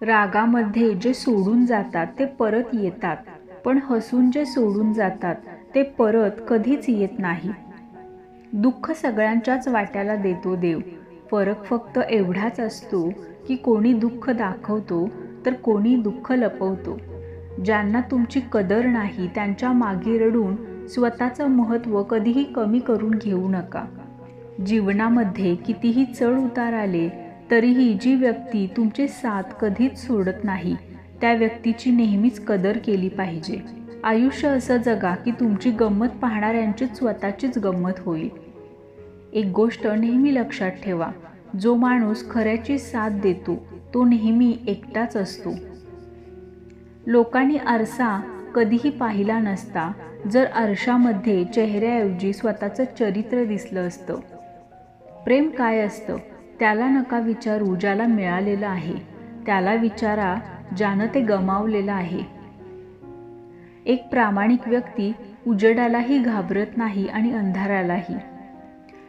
रागामध्ये जे सोडून जातात ते परत येतात, पण हसून जे सोडून जातात ते परत कधीच येत नाही. दुःख सगळ्यांच्याच वाट्याला देतो देव. फरक फक्त एवढाच असतो की कोणी दुःख दाखवतो तर कोणी दुःख लपवतो. ज्यांना तुमची कदर नाही त्यांच्या मागे रडून स्वतःचं महत्त्व कधीही कमी करून घेऊ नका. जीवनामध्ये कितीही चढ उतार आले तरीही जी व्यक्ती तुमची साथ कधीच सोडत नाही त्या व्यक्तीची नेहमीच कदर केली पाहिजे. आयुष्य असं जगा की तुमची गंमत पाहणाऱ्यांचीच स्वतःचीच गंमत होईल. एक गोष्ट नेहमी लक्षात ठेवा, जो माणूस खऱ्याची साथ देतो तो नेहमी एकटाच असतो. लोकांनी आरसा कधीही पाहिला नसता जर आरशामध्ये चेहऱ्याऐवजी स्वतःचं चरित्र दिसलं असतं. प्रेम काय असतं त्याला नका विचारू ज्याला मिळालेलं आहे, त्याला विचारा ज्यानं ते गमावलेलं आहे. एक प्रामाणिक व्यक्ती उजेडालाही घाबरत नाही आणि अंधारालाही.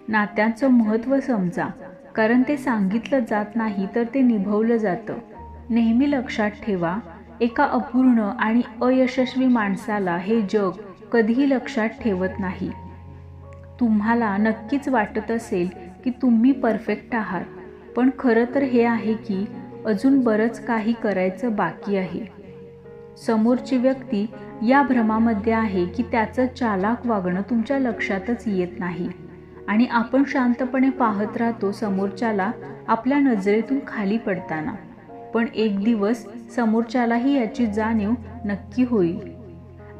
नात्यांचं महत्त्व समजा, कारण ते सांगितलं जात नाही तर ते निभवलं जातं. नेहमी लक्षात ठेवा, एका अपूर्ण आणि अयशस्वी माणसाला हे जग कधीही लक्षात ठेवत नाही. तुम्हाला नक्कीच वाटत असेल की तुम्ही परफेक्ट आहात, पण खरं तर हे आहे की अजून बरंच काही करायचं बाकी आहे. समोरची व्यक्ती या भ्रमामध्ये आहे की त्याचं चालाक वागणं तुमच्या लक्षातच येत नाही आणि आपण शांतपणे पाहत राहतो समोरच्याला आपल्या नजरेतून खाली पडताना. पण एक दिवस समोरच्यालाही याची जाणीव नक्की होईल.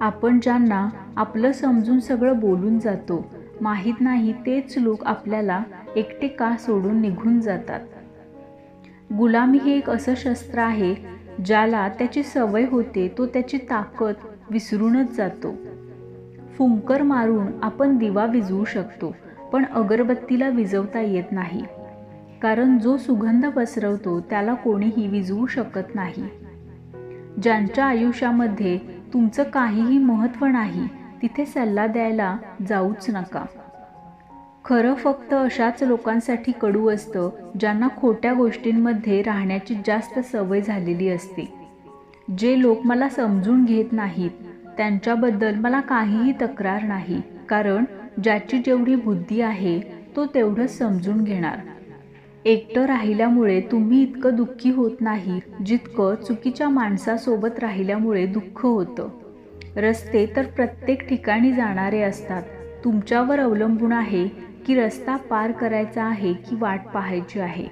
आपण ज्यांना आपलं समजून सगळं बोलून जातो, माहीत नाही तेच लोक आपल्याला एकटे का सोडून निघून जातात. गुलामी हे एक असं शस्त्र आहे ज्याला त्याची सवय होते तो त्याची ताकद विसरूनच जातो. फुंकर मारून आपण दिवा विझवू शकतो, पण अगरबत्तीला विझवता येत नाही, कारण जो सुगंध पसरवतो त्याला कोणीही विझवू शकत नाही. ज्यांच्या आयुष्यामध्ये तुमचं काहीही महत्त्व नाही तिथे सल्ला द्यायला जाऊच नका. खरं फक्त अशाच लोकांसाठी कडू असतं ज्यांना खोट्या गोष्टींमध्ये राहण्याची जास्त सवय झालेली असते. जे लोक मला समजून घेत नाहीत त्यांच्याबद्दल मला काहीही तक्रार नाही, कारण ज्याची जेवढी बुद्धी आहे तो तेवढंच समजून घेणार. एकटं राहिल्यामुळे तुम्ही इतकं दुःखी होत नाही जितकं चुकीच्या माणसासोबत राहिल्यामुळे दुःख होतं. रस्ते तर प्रत्येक ठिकाणी जाणारे असतात. तुमच्यावर अवलंबून आहे की रस्ता पार करायचा आहे की वाट पाहायची आहे.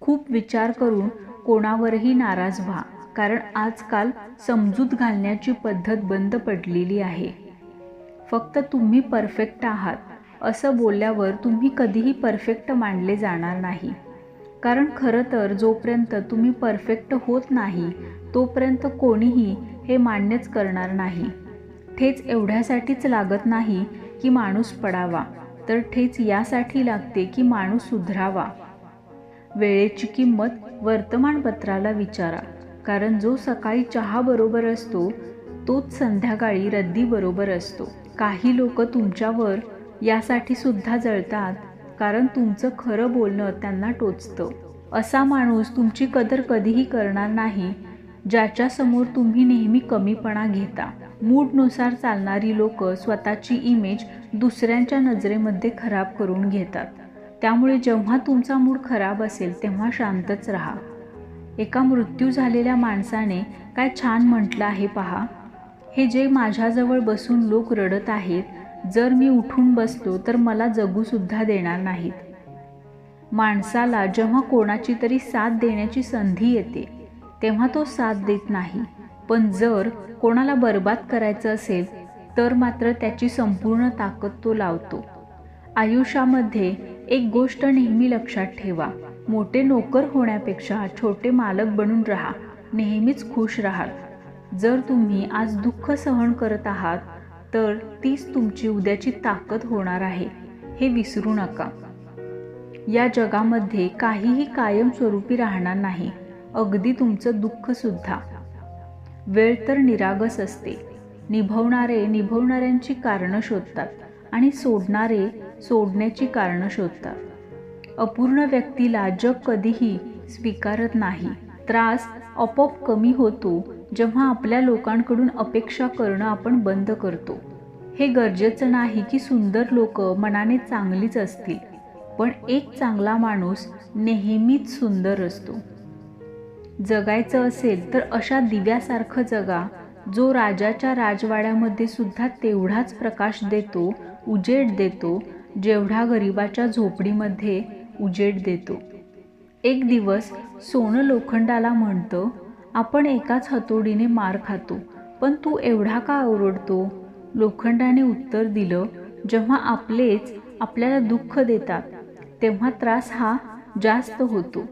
खूप विचार करून कोणावरही नाराज व्हा, कारण आजकाल समजूत घालण्याची पद्धत बंद पडलेली आहे. फक्त तुम्ही परफेक्ट आहात असं बोलल्यावर तुम्ही कधीही परफेक्ट मानले जाणार नाही, कारण खरं तर जोपर्यंत तुम्ही परफेक्ट होत नाही तोपर्यंत कोणीही हे मान्यच करणार नाही. ठेच एवढ्यासाठीच लागत नाही की माणूस पडावा, तर ठेच यासाठी लागते की माणूस सुधरावा. वेळेची किंमत वर्तमानपत्राला विचारा, कारण जो सकाळी चहा बरोबर असतो तोच संध्याकाळी रद्दी बरोबर असतो. काही लोक तुमच्यावर यासाठी सुद्धा जळतात, कारण तुमचं खरं बोलणं त्यांना टोचतं. असा माणूस तुमची कदर कधीही करणार नाही ज्याच्यासमोर तुम्ही नेहमी कमीपणा घेता. मूडनुसार चालणारी लोक स्वतःची इमेज दुसऱ्यांच्या नजरेमध्ये खराब करून घेतात. त्यामुळे जेव्हा तुमचा मूड खराब असेल तेव्हा शांतच राहा. एका मृत्यू झालेल्या माणसाने काय छान म्हटलं आहे पहा, हे जे माझ्याजवळ बसून लोक रडत आहेत, जर मी उठून बसलो तर मला जगूसुद्धा देणार नाहीत. माणसाला जेव्हा कोणाची तरी साथ देण्याची संधी येते तेव्हा तो साथ देत नाही, पण जर कोणाला बर्बाद करायचं असेल तर मात्र त्याची संपूर्ण ताकद तो लावतो. आयुष्यामध्ये एक गोष्ट नेहमी लक्षात ठेवा, मोठे नोकर होण्यापेक्षा छोटे मालक बनून राहा, नेहमीच खुश राहाल. जर तुम्ही आज दुःख सहन करत आहात तर तीच तुमची उद्याची ताकद होणार आहे, हे विसरू नका. या जगामध्ये काहीही कायमस्वरूपी राहणार नाही, अगदी तुमचं दुःखसुद्धा. वेळ तर निरागस असते. निभवणारे निभवणाऱ्यांची कारणं शोधतात आणि सोडणारे सोडण्याची कारणं शोधतात. अपूर्ण व्यक्तीला जग कधीही स्वीकारत नाही. त्रास आपोआप कमी होतो जेव्हा आपल्या लोकांकडून अपेक्षा करणं आपण बंद करतो. हे गरजेचं नाही की सुंदर लोक मनाने चांगलीच असतील, पण एक चांगला माणूस नेहमीच सुंदर असतो. जगायचं असेल तर अशा दिव्यासारखं जगा, जो राजाच्या राजवाड्यामध्ये सुद्धा तेवढाच प्रकाश देतो, उजेड देतो, जेवढा गरिबाच्या झोपडीमध्ये उजेड देतो. एक दिवस सोनं लोखंडाला म्हणतं, आपण एकाच हातोडीने मार खातो, पण तू एवढा का ओरडतो? लोखंडाने उत्तर दिलं, जेव्हा आपलेच आपल्याला दुःख देतात तेव्हा त्रास हा जास्त होतो.